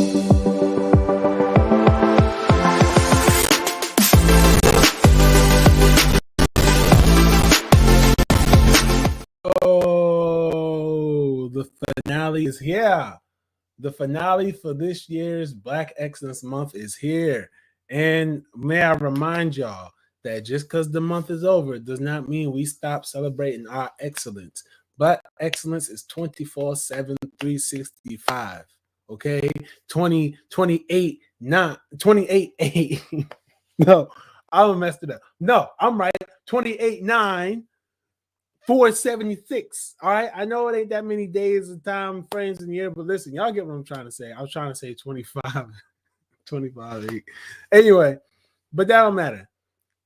Oh, the finale is here. The finale for this year's Black Excellence Month is here. And may I remind y'all that just because the month is over does not mean we stop celebrating our excellence. But excellence is 24/7, 365. Okay? 28, 8. No, I messed it up. No, I'm right. 28, 9. 476. All right. I know it ain't that many days and time frames in the year, but listen, y'all get what I'm trying to say. I was trying to say 25, 25, 8. Anyway, but that don't matter.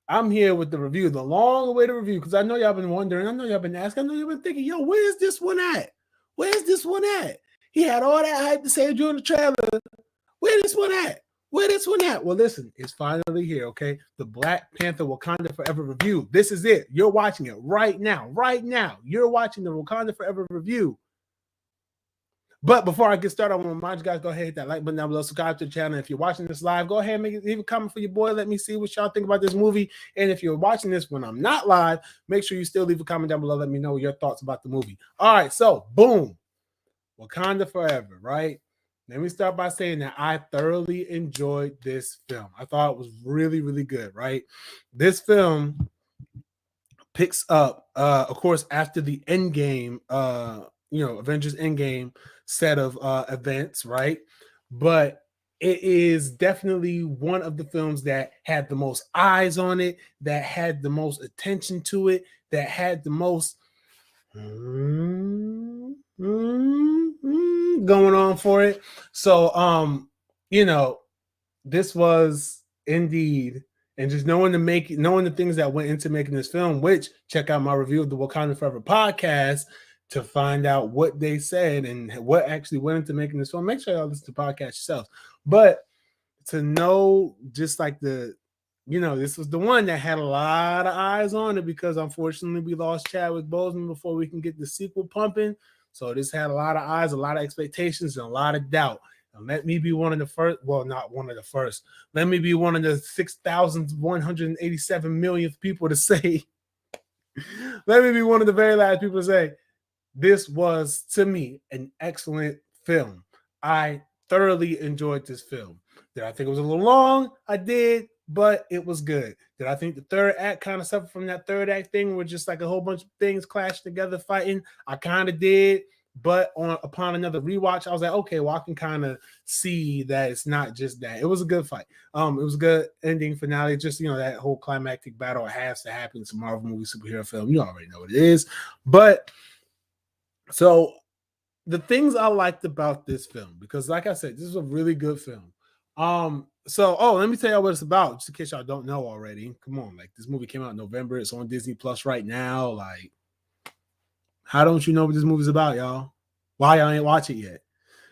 I'm here with the review, the long awaited review, because I know y'all been wondering. I know y'all been asking. I know y'all been thinking, yo, where's this one at? Where's this one at? He had all that hype to say during the trailer. Where this one at? Where this one at? Well, listen, it's finally here, okay? The Black Panther Wakanda Forever review. This is it. You're watching it right now. Right now. You're watching the Wakanda Forever review. But before I get started, I want to remind you guys, go ahead and hit that like button down below. Subscribe to the channel. If you're watching this live, go ahead and leave a comment for your boy. Let me see what y'all think about this movie. And if you're watching this when I'm not live, make sure you still leave a comment down below. Let me know your thoughts about the movie. All right, so boom. Wakanda Forever, right? Let me start by saying that I thoroughly enjoyed this film. I thought it was really, really good, right? This film picks up, of course, after the Endgame, Avengers Endgame set of events, right? But it is definitely one of the films that had the most eyes on it, that had the most attention to it, that had the most going on for it. So this was indeed, and just knowing the things that went into making this film, which check out my review of the Wakanda Forever podcast to find out what they said and what actually went into making this film. Make sure y'all listen to the podcast yourselves. But to know just like this was the one that had a lot of eyes on it, because unfortunately we lost Chadwick Boseman before we can get the sequel pumping. So this had a lot of eyes, a lot of expectations, and a lot of doubt. And let me be one of the first, well, not one of the first. Let me be one of the 6,187 millionth people to say, let me be one of the very last people to say, this was, to me, an excellent film. I thoroughly enjoyed this film. Did I think it was a little long? I did, but it was good. Did I think the third act kind of suffered from that third act thing where just like a whole bunch of things clashed together fighting? I kind of did, but upon another rewatch, I was like, okay, well, I can kind of see that it's not just that. It was a good fight. It was a good ending finale. Just, that whole climactic battle has to happen. It's a Marvel movie, superhero film. You already know what it is. But so the things I liked about this film, because like I said, this is a really good film. Let me tell y'all what it's about, just in case y'all don't know already. Come on, like this movie came out in November. It's on Disney Plus right now. Like, how don't you know what this movie's about, y'all? Why y'all ain't watch it yet?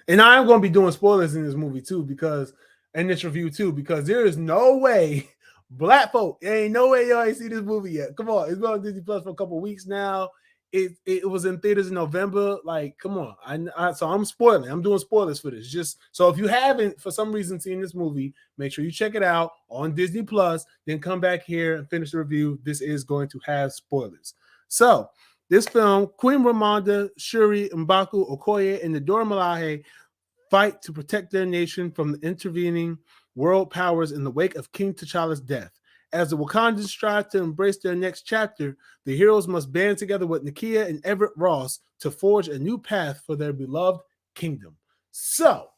And I'm going to be doing spoilers in this movie too, because in this review too, because there is no way black folk, there ain't no way y'all ain't see this movie yet. Come on, it's been on Disney Plus for a couple of weeks now. It was in theaters in November. Like, come on. So I'm spoiling. I'm doing spoilers for this. Just so if you haven't, for some reason, seen this movie, make sure you check it out on Disney Plus. Then come back here and finish the review. This is going to have spoilers. So this film, Queen Ramonda, Shuri, M'Baku, Okoye, and the Dora Milaje fight to protect their nation from the intervening world powers in the wake of King T'Challa's death. As the Wakandans strive to embrace their next chapter, the heroes must band together with Nakia and Everett Ross to forge a new path for their beloved kingdom. So,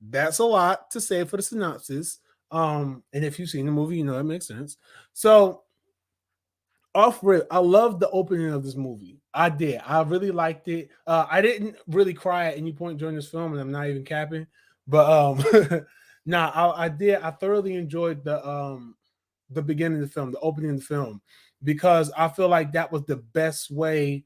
that's a lot to say for the synopsis. And if you've seen the movie, it makes sense. So, off rip, I loved the opening of this movie. I did. I really liked it. I didn't really cry at any point during this film, and I'm not even capping. But I did. I thoroughly enjoyed the beginning of the film, the opening of the film, because I feel like that was arguably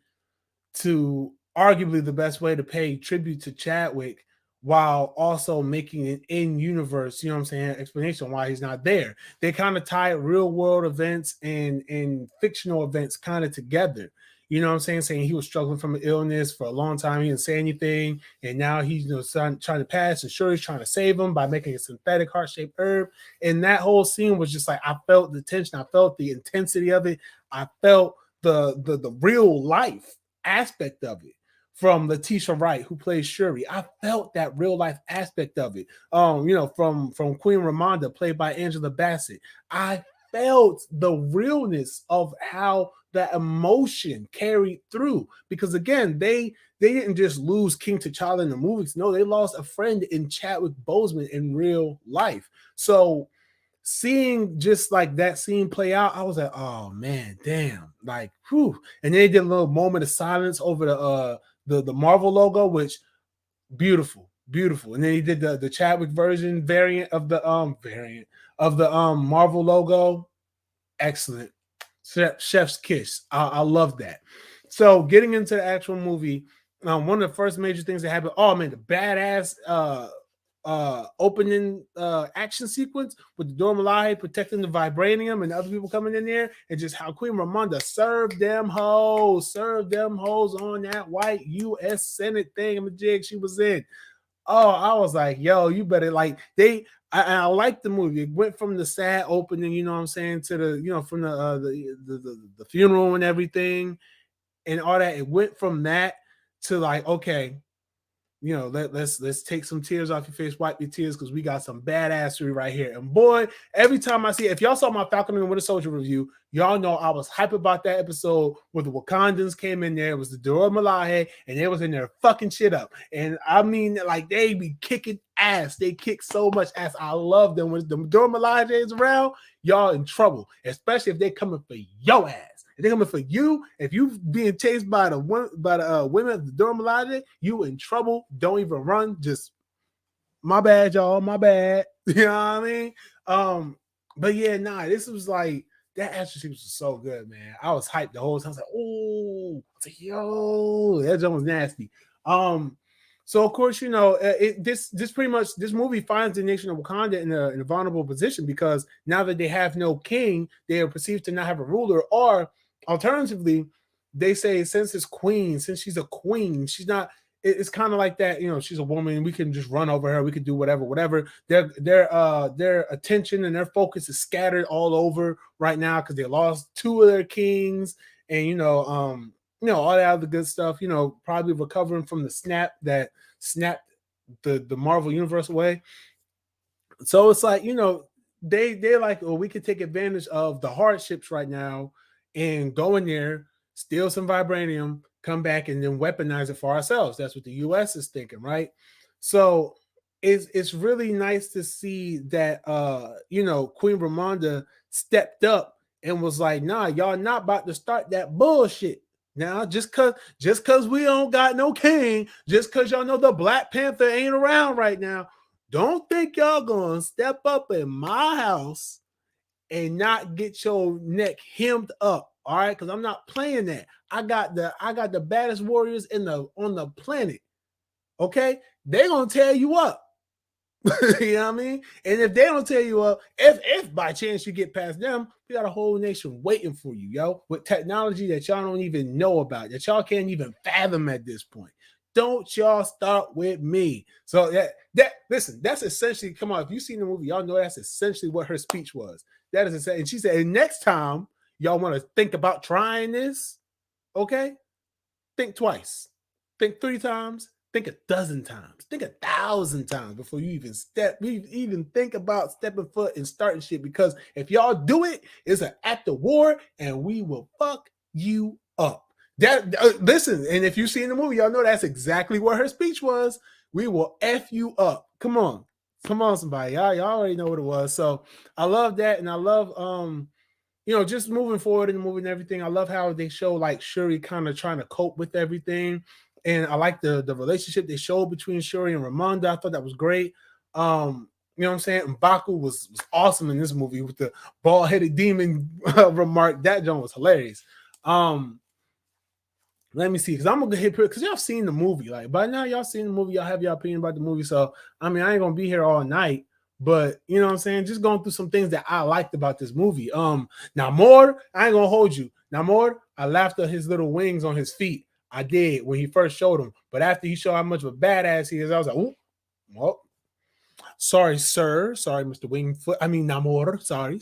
the best way to pay tribute to Chadwick, while also making an in-universe, explanation why he's not there. They kind of tie real world events and fictional events kind of together. You know what I'm saying? Saying he was struggling from an illness for a long time. He didn't say anything. And now he's trying to pass. And Shuri's trying to save him by making a synthetic heart-shaped herb. And that whole scene was just like, I felt the tension. I felt the intensity of it. I felt the real life aspect of it from Letitia Wright, who plays Shuri. I felt that real life aspect of it. From Queen Ramonda, played by Angela Bassett. I felt the realness of how that emotion carried through, because again, they didn't just lose King T'Challa in the movies. No, they lost a friend in Chadwick Boseman in real life. So seeing just like that scene play out, I was like, oh man, damn, like whew. And they did a little moment of silence over the Marvel logo, which beautiful. And then he did the Chadwick variant of the Marvel logo. Excellent. Chef's kiss. I love that. So getting into the actual movie, one of the first major things that happened, oh man, the badass opening action sequence with the Dora Milaje protecting the vibranium and other people coming in there, and just how Queen Ramonda served them hoes on that white U.S. Senate thing and the jig she was in. Oh, I was like, yo, you better like I like the movie. It went from the sad opening, you know what I'm saying, to the from the funeral and everything and all that. It went from that to like, okay, let's take some tears off your face, wipe your tears, because we got some badassery right here. And boy, every time I see it, if y'all saw my Falcon and Winter Soldier review, y'all know I was hype about that episode where the Wakandans came in there. It was the Dora Milaje, and they was in there fucking shit up. And I mean, like, they be kicking ass. They kick so much ass. I love them. When the Dora Milaje is around, y'all in trouble, especially if they coming for your ass. If they're coming for you, if you being chased by the women of the Dora Milaje, you in trouble. Don't even run. Just my bad, y'all. My bad. You know what I mean? But yeah, this was like that action sequence was so good, man. I was hyped the whole time. I was like, oh, I was like, yo, that joke was nasty. So of course, this pretty much this movie finds the nation of Wakanda in a vulnerable position, because now that they have no king, they are perceived to not have a ruler, or alternatively, they say since she's a queen, she's not. It's kind of like that, she's a woman. We can just run over her. We can do whatever. Their attention and their focus is scattered all over right now because they lost two of their kings, and all that other good stuff. Probably recovering from the snap that snapped the Marvel universe away. So it's like, they're like, we could take advantage of the hardships right now and go in there, steal some vibranium, come back, and then weaponize it for ourselves. That's what the U.S. is thinking, right? So it's really nice to see that Queen Ramonda stepped up and was like, nah, y'all not about to start that bullshit. Now, just cause we don't got no king, just cause y'all know the Black Panther ain't around right now, don't think y'all gonna step up in my house and not get your neck hemmed up. All right, because I'm not playing that. I got the baddest warriors on the planet. Okay, they're gonna tear you up. You know what I mean? And if they don't tear you up, if by chance you get past them, we got a whole nation waiting for you, yo, with technology that y'all don't even know about, that y'all can't even fathom at this point. Don't y'all start with me. So listen, that's essentially, come on, if you've seen the movie, y'all know that's essentially what her speech was. That is essentially, and she said, and next time y'all want to think about trying this, okay, think twice, think 3 times, think 12 times, think 1,000 times before you even think about stepping foot and starting shit. Because if y'all do it, it's an act of war, and we will fuck you up. Listen, and if you see in the movie, y'all know that's exactly what her speech was. We will F you up. Come on, somebody. Y'all already know what it was. So I love that, and I love just moving forward in the movie and everything. I love how they show like Shuri kind of trying to cope with everything. And I like the relationship they showed between Shuri and Ramonda. I thought that was great. You know what I'm saying? M'Baku was awesome in this movie with the bald-headed demon remark. That joint was hilarious. Let me see, because I'm gonna hit because y'all seen the movie. Like by now, y'all seen the movie, y'all have your opinion about the movie. So I mean, I ain't gonna be here all night, but you know what I'm saying? Just going through some things that I liked about this movie. Namor, I ain't gonna hold you. Namor, I laughed at his little wings on his feet. I did when he first showed them, but after he showed how much of a badass he is, I was like, "Ooh, well, sorry, sir. Sorry, Mr. Wingfoot. I mean, Namor. Sorry.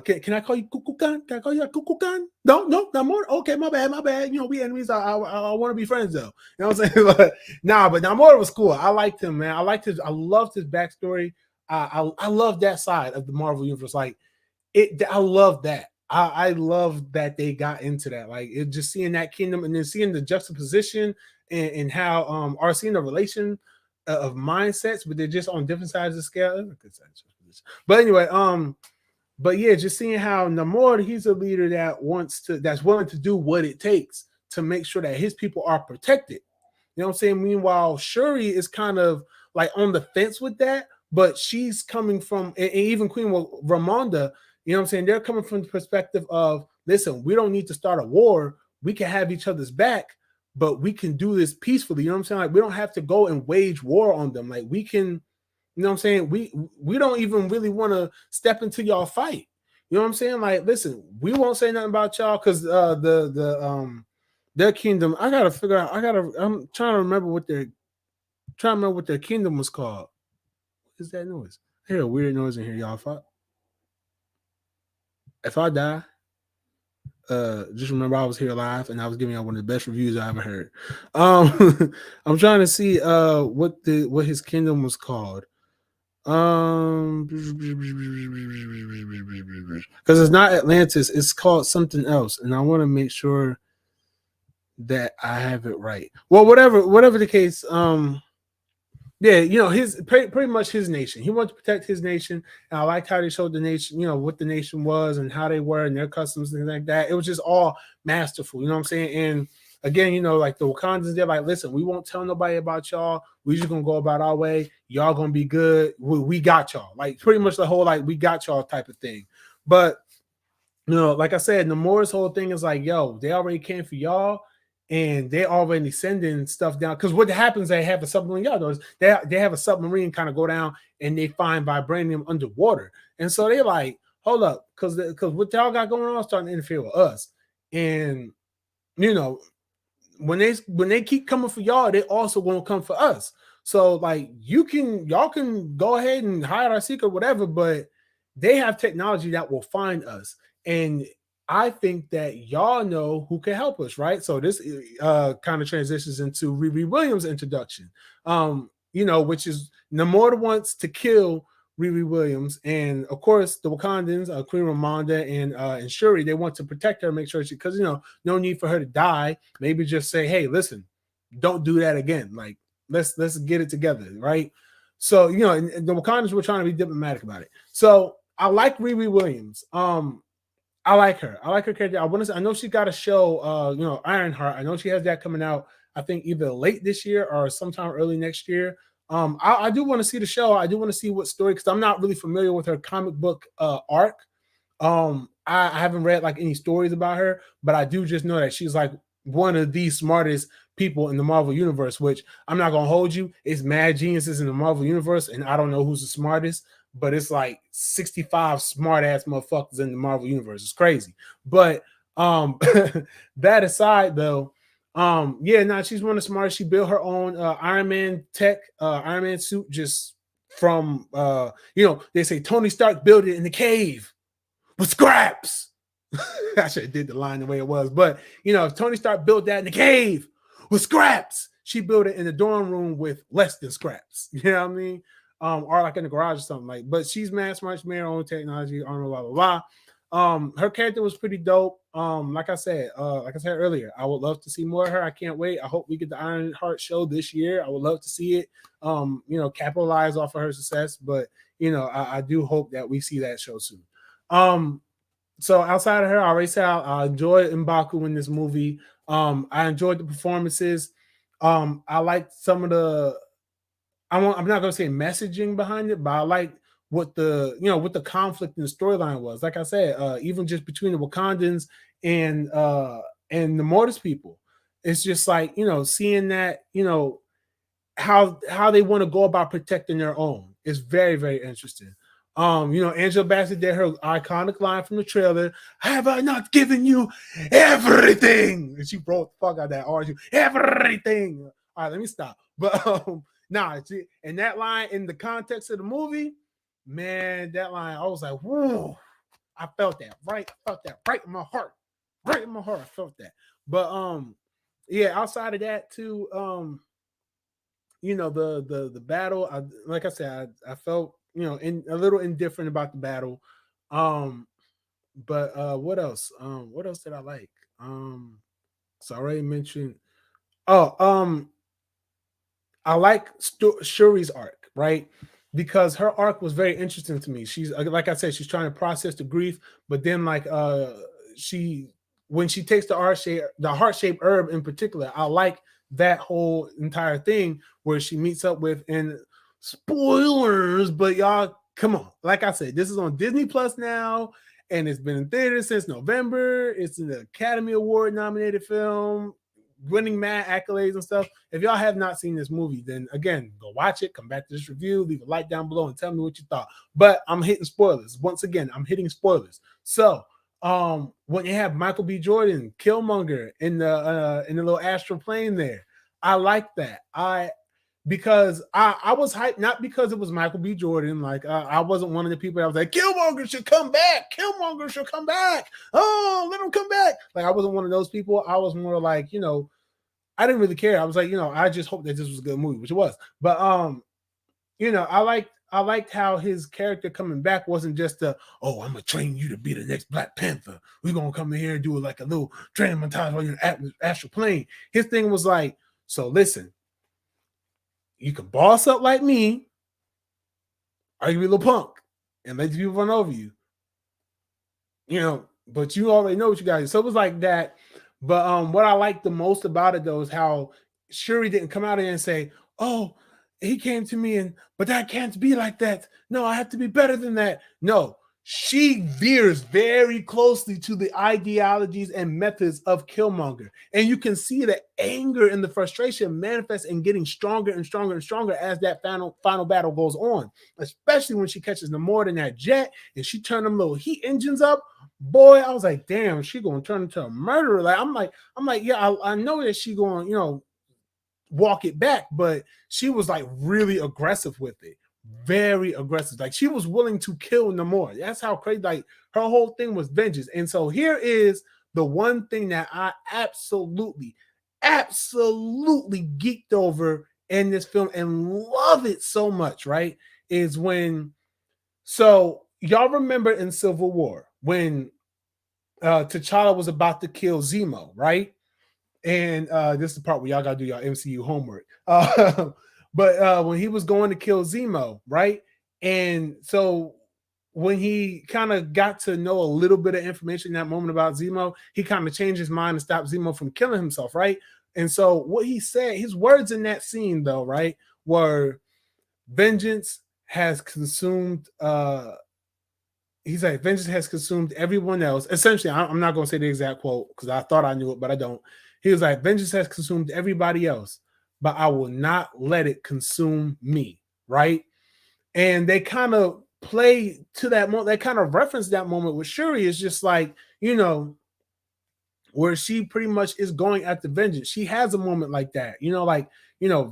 Can I call you Kukulkan? Can I call you Kukulkan? No, Namor. Okay, my bad. You know, we enemies. I want to be friends though. You know what I'm saying? But Namor was cool. I liked him, man. I loved his backstory. I love that side of the Marvel universe. Like it, I love that. I love that they got into that. Like it, just seeing that kingdom and then seeing the juxtaposition and how are seeing the relation of mindsets, but they're just on different sides of the scale. But anyway, but yeah, just seeing how Namor, he's a leader that's willing to do what it takes to make sure that his people are protected. You know what I'm saying? Meanwhile, Shuri is kind of like on the fence with that, but she's coming from, and even Queen Ramonda, you know what I'm saying? They're coming from the perspective of, listen, we don't need to start a war. We can have each other's back, but we can do this peacefully. You know what I'm saying? Like we don't have to go and wage war on them. Like we can, you know what I'm saying? We don't even really want to step into y'all fight. You know what I'm saying? Like, listen, we won't say nothing about y'all because their kingdom. I gotta figure out. I'm trying to remember what their kingdom was called. What is that noise? I hear a weird noise in here, y'all. If I die, just remember I was here live and I was giving y'all one of the best reviews I ever heard. I'm trying to see what his kingdom was called. Because it's not Atlantis, it's called something else, and I want to make sure that I have it right. Well, whatever the case, yeah, you know, his pretty much his nation. He wanted to protect his nation, and I liked how they showed the nation, you know, what the nation was and how they were and their customs and things like that. It was just all masterful, you know what I'm saying? And again, you know, like the Wakandans, they're like, listen, we won't tell nobody about y'all. We just gonna go about our way. Y'all gonna be good. We got y'all. Like pretty much the whole like we got y'all type of thing. But you know, like I said, Namor's whole thing is like, yo, they already came for y'all, and they already sending stuff down. Because what happens, they have a submarine. Y'all know they have a submarine kind of go down, and they find vibranium underwater, and so they like, hold up, because what y'all got going on is starting to interfere with us, and you know, when they keep coming for y'all, they also won't come for us. So like y'all can go ahead and hide our secret, whatever, but they have technology that will find us. And I think that y'all know who can help us, right? So this kind of transitions into Riri Williams' introduction. You know, which is Namor wants to kill Riri Williams, and of course the Wakandans, Queen Ramonda and Shuri, they want to protect her, make sure she, because you know, no need for her to die. Maybe just say, hey, listen, don't do that again. Like let's get it together, right? So you know, and the Wakandans were trying to be diplomatic about it. So I like Riri Williams. I like her. I like her character. I know she got a show, you know, Ironheart. I know she has that coming out, I think either late this year or sometime early next year. I do want to see the show. I do want to see what story, because I'm not really familiar with her comic book arc. I haven't read like any stories about her, but I do just know that she's like one of the smartest people in the Marvel universe, which I'm not gonna hold you. It's mad geniuses in the Marvel universe, and I don't know who's the smartest, but it's like 65 smart ass motherfuckers in the Marvel universe. It's crazy. But that aside though, yeah, nah, she's one of the smartest. She built her own Iron Man tech, Iron Man suit just from you know, they say Tony Stark built it in the cave with scraps. I should have did the line the way it was, but you know, if Tony Stark built that in the cave with scraps, she built it in the dorm room with less than scraps. You know what I mean? Or like in the garage or something like. But she's mad smart, she made her own technology, armor, blah blah blah. Her character was pretty dope. Like I said earlier, I would love to see more of her. I can't wait. I hope we get the Ironheart show this year. I would love to see it. You know, capitalize off of her success. But you know, I do hope that we see that show soon. So outside of her, I already said I enjoyed M'Baku in this movie. I enjoyed the performances. I liked some of the. I'm not going to say messaging behind it, but I like what the conflict in the storyline was. Like I said, even just between the Wakandans and the Mortis people, it's just like, you know, seeing that, you know, how they want to go about protecting their own is very, very interesting. Angela Bassett did her iconic line from the trailer, "Have I not given you everything?" And she broke the fuck out of that RG, everything. All right, let me stop. But and that line in the context of the movie, man, that line, I was like, whoa, I felt that right in my heart. Right in my heart, I felt that. But yeah, outside of that too, the battle, like I said, I felt a little indifferent about the battle. But what else? What else did I like? So I already mentioned. Oh, I like Shuri's arc, right? Because her arc was very interesting to me. She's like I said, she's trying to process the grief, but then she when she takes the heart shaped herb in particular, I like that whole entire thing where she meets up with, and spoilers, but y'all come on. Like I said, this is on Disney Plus now, and it's been in theaters since November. It's an Academy Award nominated film, winning mad accolades and stuff. If y'all have not seen this movie, then again, go watch it, come back to this review, leave a like down below and tell me what you thought. But I'm hitting spoilers. Once again, I'm hitting spoilers. So when you have Michael B. Jordan, Killmonger in the little astral plane there, I like that. Because I was hyped, not because it was Michael B. Jordan. Like I wasn't one of the people that was like, Killmonger should come back. Killmonger should come back. Oh, let him come back. Like I wasn't one of those people. I was more like, I didn't really care. I was like, I just hope that this was a good movie, which it was. But I liked how his character coming back wasn't just I'm gonna train you to be the next Black Panther. We're gonna come in here and do like a little training montage while you're in astral plane. His thing was like, so listen, you can boss up like me, or you can be a little punk and let people run over you. But you already know what you guys. So it was like that. But what I liked the most about it though is how Shuri didn't come out here and say, "Oh, he came to me but that can't be like that. No, I have to be better than that." No, she veers very closely to the ideologies and methods of Killmonger. And you can see the anger and the frustration manifest and getting stronger and stronger and stronger as that final battle goes on, especially when she catches Namor in that jet and she turned them little heat engines up. Boy, I was like, damn, she gonna turn into a murderer. Like, I'm like, yeah, I know that she gonna, walk it back, but she was like really aggressive with it. Very aggressive. Like she was willing to kill Namor. That's how crazy. Like her whole thing was vengeance. And so here is the one thing that I absolutely geeked over in this film and love it so much, right? Is when, so y'all remember in Civil War when T'Challa was about to kill Zemo, right? And this is the part where y'all gotta do y'all MCU homework. But when he was going to kill Zemo, right? And so when he kind of got to know a little bit of information in that moment about Zemo, he kind of changed his mind and stopped Zemo from killing himself, right? And so what he said, his words in that scene, though, right, were vengeance has consumed he's like, vengeance has consumed everyone else. Essentially, I'm not going to say the exact quote because I thought I knew it, but I don't. He was like, vengeance has consumed everybody else, but I will not let it consume me, right? And they kind of play to that moment. They kind of reference that moment with Shuri. Is just like, where she pretty much is going after vengeance. She has a moment like that,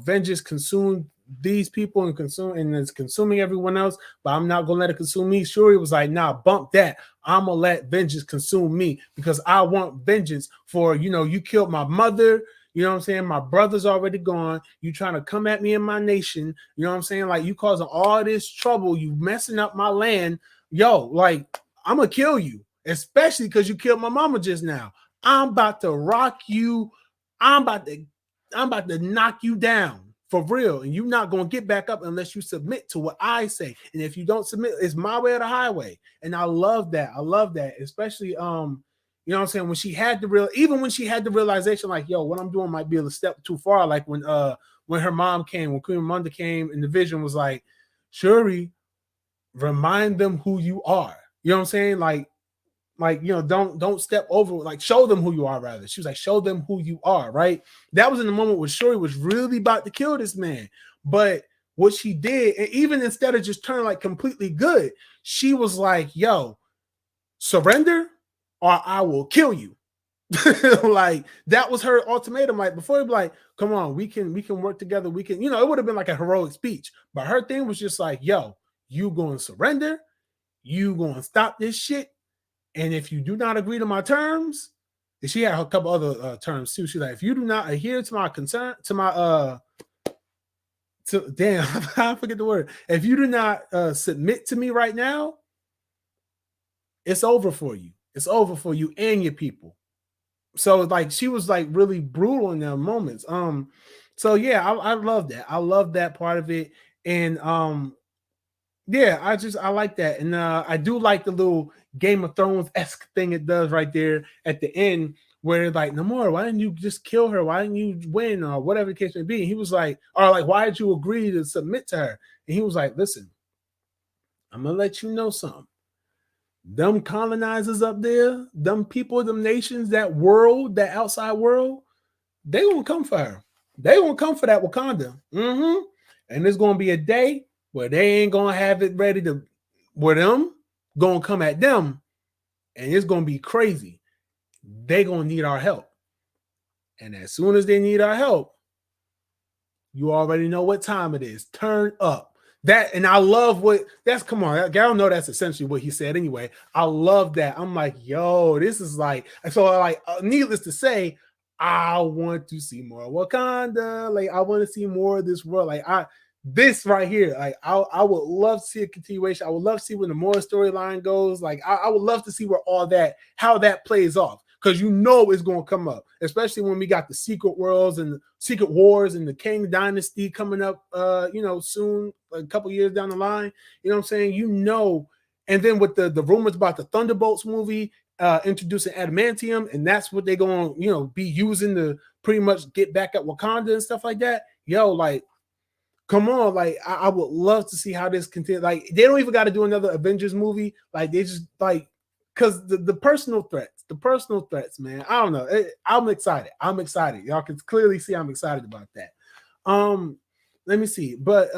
vengeance consumed these people and it's consuming everyone else, but I'm not gonna let it consume me. Shuri was like, nah, bump that. I'm gonna let vengeance consume me because I want vengeance for, you killed my mother. You know what I'm saying? My brother's already gone. You trying to come at me in my nation. You know what I'm saying? Like, you causing all this trouble. You messing up my land. Yo, like, I'm gonna kill you, especially because you killed my mama just now. I'm about to rock you. I'm about to knock you down for real. And you're not going to get back up unless you submit to what I say. And if you don't submit, it's my way or the highway. And I love that. I love that. Especially, you know what I'm saying? When she had even when she had the realization, like, yo, what I'm doing might be a step too far. Like when her mom came, when Queen Ramonda came and the vision was like, Shuri, remind them who you are. You know what I'm saying? Like, don't step over, like, show them who you are, rather. She was like, show them who you are, right? That was in the moment where Shuri was really about to kill this man. But what she did, and even instead of just turning like completely good, she was like, yo, surrender or I will kill you. Like that was her ultimatum. Like before, be like, come on, we can work together. We can, it would have been like a heroic speech, but her thing was just like, yo, you going to surrender, you going to stop this shit, and if you do not agree to my terms, and she had a couple other terms too. She's like, if you do not adhere to my concern, to my damn, I forget the word. If you do not submit to me right now, it's over for you. It's over for you and your people. So like she was like really brutal in their moments. So yeah, I love that. I love that part of it. And yeah, I like that. And I do like the little Game of Thrones-esque thing it does right there at the end, where like, Namor, why didn't you just kill her? Why didn't you win? Or whatever the case may be. And he was like, or like, why did you agree to submit to her? And he was like, listen, I'm gonna let you know something. Them colonizers up there, them people, them nations, that world, that outside world, they gonna come for her. They gonna come for that Wakanda. Mm-hmm. And there's gonna be a day where they ain't gonna have it ready to, where them gonna come at them, and it's gonna be crazy. They gonna need our help. And as soon as they need our help, you already know what time it is. Turn up. That, and I love what that's, come on, I don't know, that's essentially what he said anyway. I love that. I'm like, yo, this is like, so like, needless to say, I want to see more Wakanda. Like, I want to see more of this world. Like, this right here, like, I would love to see a continuation. I would love to see where the more storyline goes. Like, I would love to see where all that, how that plays off. Because it's going to come up, especially when we got the Secret Worlds and the Secret Wars and the Kang Dynasty coming up, soon, like a couple years down the line. You know what I'm saying? And then with the rumors about the Thunderbolts movie introducing adamantium, and that's what they're going to, be using to pretty much get back at Wakanda and stuff like that. Yo, like, come on, like, I would love to see how this continues. Like, they don't even got to do another Avengers movie. Like, they just, like, because the personal threats, man. I don't know. I'm excited. Y'all can clearly see I'm excited about that. Let me see. But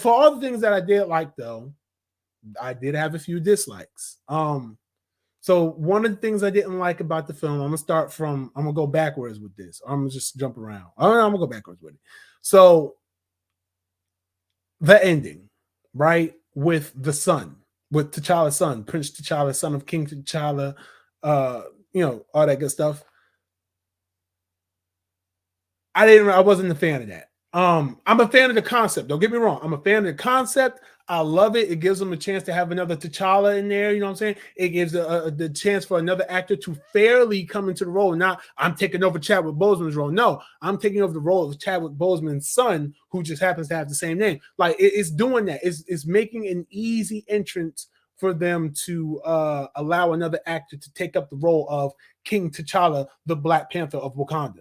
for all the things that I did like, though, I did have a few dislikes. So one of the things I didn't like about the film, I'm gonna go backwards with this. I'm gonna just jump around. I'm gonna go backwards with it. So the ending, right, with the son, with T'Challa's son, Prince T'Challa, son of King T'Challa, all that good stuff. I wasn't a fan of that. I'm a fan of the concept. Don't get me wrong. I'm a fan of the concept. I love it. It gives them a chance to have another T'Challa in there. You know what I'm saying? It gives the chance for another actor to fairly come into the role. Not, I'm taking over Chadwick Boseman's role. No, I'm taking over the role of Chadwick Boseman's son, who just happens to have the same name. Like, it's doing that. It's making an easy entrance for them to allow another actor to take up the role of King T'Challa, the Black Panther of Wakanda.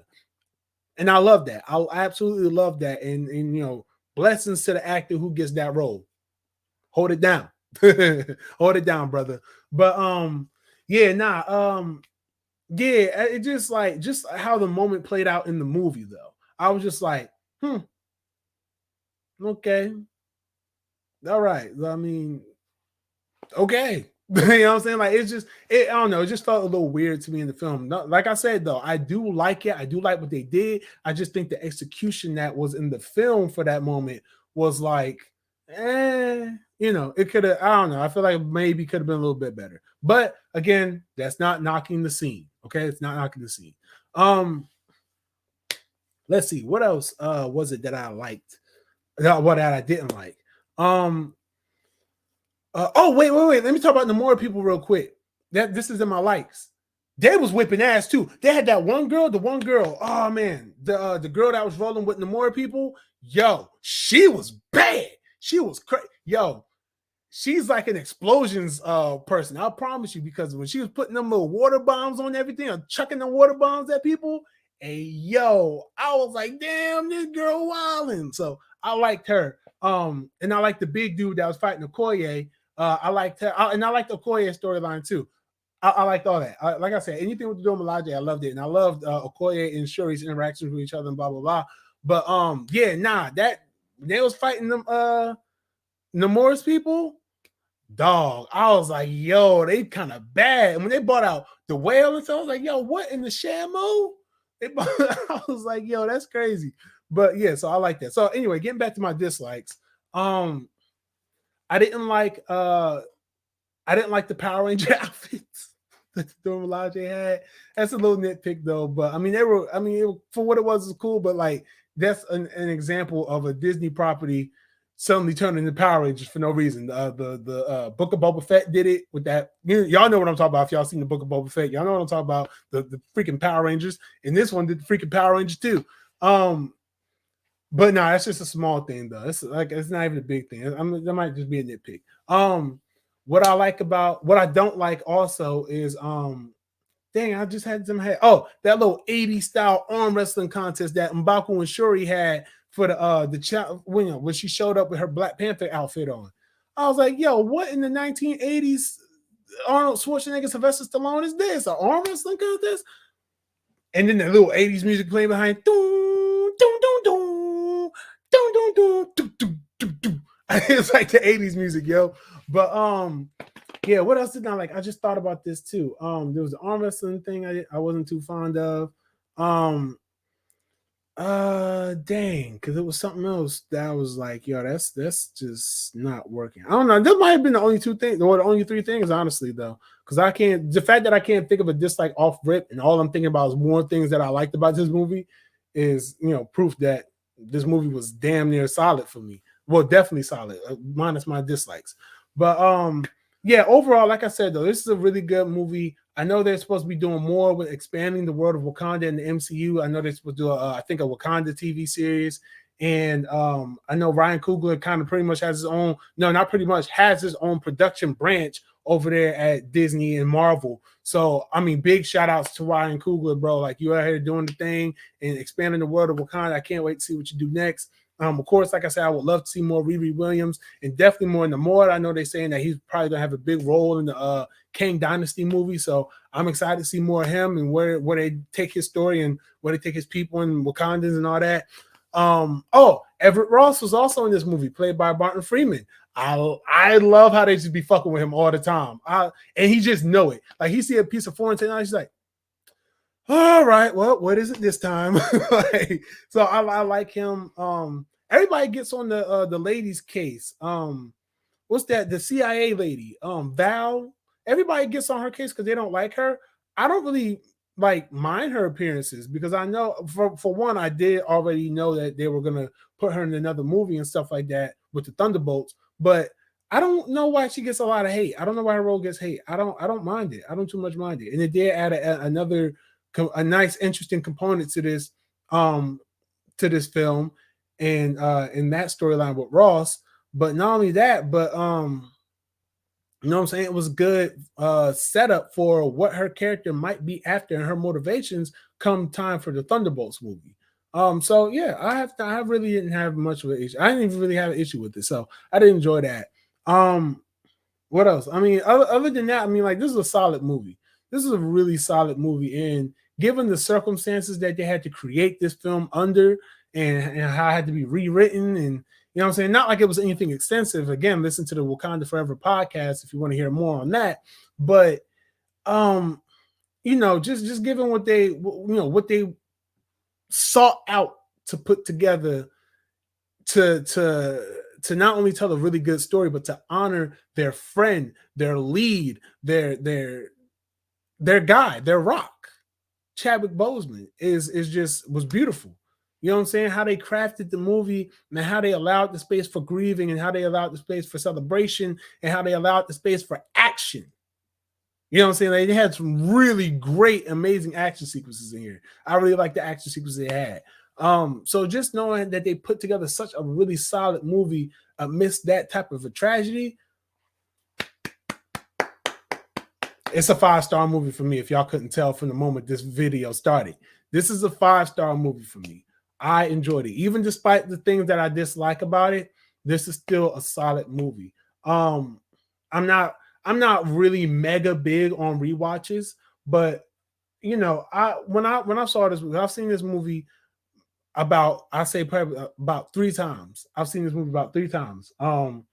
And I love that. I absolutely love that. And blessings to the actor who gets that role. Hold it down. Hold it down, brother. But it just how the moment played out in the movie, though. I was just like, okay. All right. I mean, okay. You know what I'm saying? Like, I don't know. It just felt a little weird to me in the film. No, like I said, though, I do like it. I do like what they did. I just think the execution that was in the film for that moment was like, it could have, I don't know. I feel like maybe could have been a little bit better. But again, that's not knocking the scene. Okay. It's not knocking the scene. Let's see. What else was it that I liked? What that I didn't like? Wait. Let me talk about the more people real quick. This is in my likes. They was whipping ass too. They had that one girl, oh man, the girl that was rolling with the more people. Yo, she was bad. She was crazy. Yo, she's like an explosions person. I promise you, because when she was putting them little water bombs on everything, or chucking the water bombs at people, hey yo, I was like, damn, this girl wilding. So I liked her. And I liked the big dude that was fighting Okoye. I liked her, and I liked Okoye's storyline too. I liked all that. Like I said, anything with the Dome Elijah, I loved it, and I loved Okoye and Shuri's interactions with each other and blah blah blah. But they was fighting them Namor's people, dog. I was like, yo, they kind of bad. And when they brought out the whale and stuff, I was like, yo, what in the Shamu? I was like, yo, that's crazy. But yeah, so I like that. So anyway, getting back to my dislikes. I didn't like the Power Ranger outfits that the Dora Milaje had. That's a little nitpick though, but I mean for what it was cool, but like that's an example of a Disney property suddenly turning into Power Rangers for no reason. The Book of Boba Fett did it with that. Y'all know what I'm talking about. If y'all seen the Book of Boba Fett, y'all know what I'm talking about. The freaking Power Rangers, and this one did the freaking Power Rangers too. But no, that's just a small thing though. It's not even a big thing. That might just be a nitpick. What I don't like also is dang, I just had some head. Oh, that little 80s style arm wrestling contest that M'Baku and Shuri had for the child when she showed up with her Black Panther outfit on. I was like, yo, what in the 1980s Arnold Schwarzenegger, Sylvester Stallone is this? An arm wrestling contest? And then the little 80s music playing behind. It's like the 80s music, yo. But yeah, what else did I like? I just thought about this too. There was the arm wrestling thing I wasn't too fond of. Dang, because it was something else that I was like, yo, that's just not working. I don't know. That might have been the only two things, or the only three things, honestly, though. Because the fact that I can't think of a dislike off rip, and all I'm thinking about is more things that I liked about this movie, is proof that this movie was damn near solid for me. Well, definitely solid, minus my dislikes. But yeah, overall, like I said though, this is a really good movie. I know they're supposed to be doing more with expanding the world of Wakanda in the MCU. I know they're supposed to do, I think, a Wakanda TV series. And I know Ryan Coogler kind of pretty much has his own, no, not pretty much, has his own production branch over there at Disney and Marvel. So, I mean, big shout outs to Ryan Coogler, bro. Like, you out here doing the thing and expanding the world of Wakanda. I can't wait to see what you do next. Of course, like I said, I would love to see more Riri Williams and definitely more in the Namor. I know they're saying that he's probably going to have a big role in the Kang Dynasty movie. So I'm excited to see more of him and where they take his story and where they take his people and Wakandans and all that. Everett Ross was also in this movie, played by Martin Freeman. I love how they just be fucking with him all the time. And he just know it. Like, he see a piece of foreign technology, he's like, all right, well, what is it this time? So I like him. Everybody gets on the lady's case. What's that? The CIA lady, Val. Everybody gets on her case because they don't like her. I don't really mind her appearances because I know for one, I did already know that they were gonna put her in another movie and stuff like that with the Thunderbolts, but I don't know why she gets a lot of hate. I don't know why her role gets hate. I don't mind it. I don't too much mind it. And it did add a nice, interesting component to this film and in that storyline with Ross. But not only that, but you know what I'm saying? It was good setup for what her character might be after and her motivations come time for the Thunderbolts movie. So yeah, I really didn't have much of an issue. I didn't even really have an issue with it. So I did enjoy that. What else? I mean, other than that, I mean, like, this is a solid movie. This is a really solid movie. And given the circumstances that they had to create this film under and how it had to be rewritten, and you know what I'm saying, not like it was anything extensive. Again, listen to the Wakanda Forever podcast if you want to hear more on that. But just given what they sought out to put together to not only tell a really good story, but to honor their friend, their lead, their guy, their rock. Chadwick Boseman was beautiful. You know what I'm saying? How they crafted the movie and how they allowed the space for grieving and how they allowed the space for celebration and how they allowed the space for action. You know what I'm saying? They had some really great, amazing action sequences in here. I really like the action sequences they had. So just knowing that they put together such a really solid movie amidst that type of a tragedy, it's a 5-star movie for me. If y'all couldn't tell from the moment this video started, this is a 5-star movie for me. I enjoyed it. Even despite the things that I dislike about it, this is still a solid movie. I'm not really mega big on rewatches, but when I saw this movie, I've seen this movie I say probably about 3 times. I've seen this movie about 3 times. And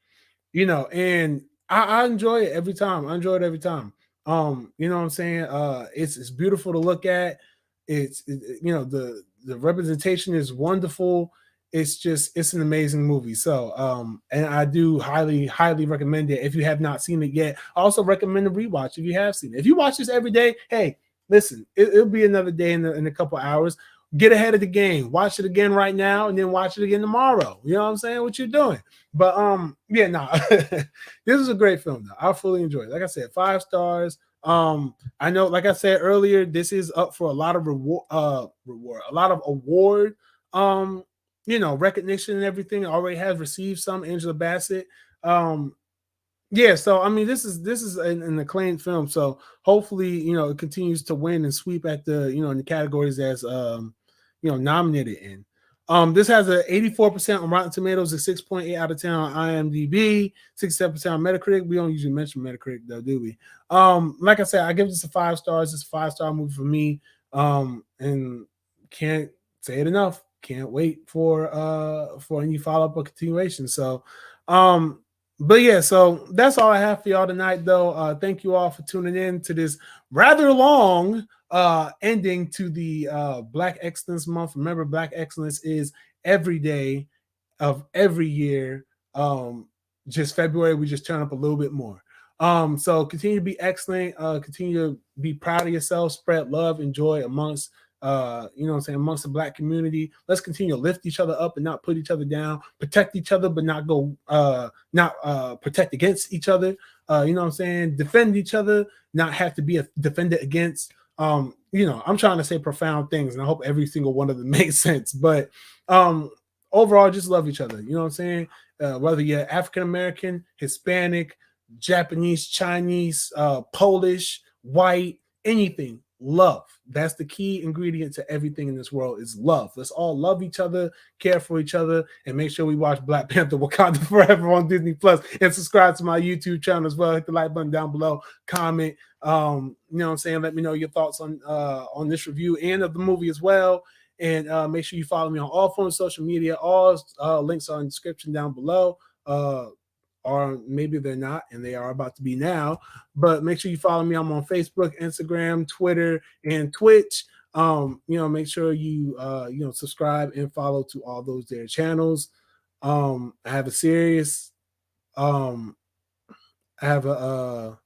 I enjoy it every time. I enjoy it every time. You know what I'm saying? It's beautiful to look at. The representation is wonderful. It's an amazing movie. So and I do highly recommend it if you have not seen it yet. I also recommend a rewatch if you have seen it. If you watch this every day, hey, listen, it'll be another day in a couple hours. Get ahead of the game. Watch it again right now, and then watch it again tomorrow. You know what I'm saying? What you're doing. But yeah, nah. This is a great film though. I fully enjoy it. Like I said, 5 stars. I know, like I said earlier, this is up for a lot of a lot of award, recognition and everything. It already has received some. Angela Bassett. Yeah, so I mean, this is an acclaimed film. So hopefully, it continues to win and sweep at the in the categories as nominated in. This has a 84% on Rotten Tomatoes, a 6.8 out of 10 on IMDb, 67% on Metacritic. We don't usually mention Metacritic though, do we? Like I said, I give this a 5 stars. It's a 5-star movie for me. And can't say it enough. Can't wait for any follow-up or continuation. So but yeah, so that's all I have for y'all tonight, though. Thank you all for tuning in to this rather long ending to the Black Excellence Month. Remember, Black Excellence is every day of every year. Just February, we just turn up a little bit more. So continue to be excellent. Continue to be proud of yourself. Spread love and joy amongst amongst the Black community. Let's continue to lift each other up and not put each other down. Protect each other, but not go protect against each other. Defend each other, not have to be a defended against. I'm trying to say profound things, and I hope every single one of them makes sense. But overall, just love each other. You know what I'm saying? Whether you're African American, Hispanic, Japanese, Chinese, Polish, white, anything. Love. That's the key ingredient to everything in this world is love. Let's all love each other, care for each other, and make sure we watch Black Panther Wakanda Forever on Disney Plus, and subscribe to my YouTube channel as well. Hit the like button down below, comment. Let me know your thoughts on this review and of the movie as well. And make sure you follow me on all forms of social media. All links are in the description down below. Or maybe they're not, and they are about to be now. But make sure you follow me. I'm on Facebook, Instagram, Twitter, and Twitch. Make sure you subscribe and follow to all those their channels. I have a series. I have a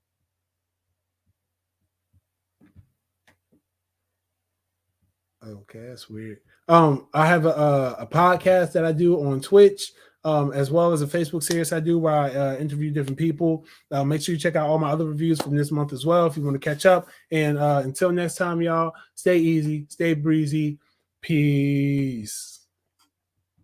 okay, that's weird. I have a podcast that I do on Twitch. As well as a Facebook series I do where I interview different people. Make sure you check out all my other reviews from this month as well if you want to catch up. And until next time, y'all, stay easy, stay breezy. Peace.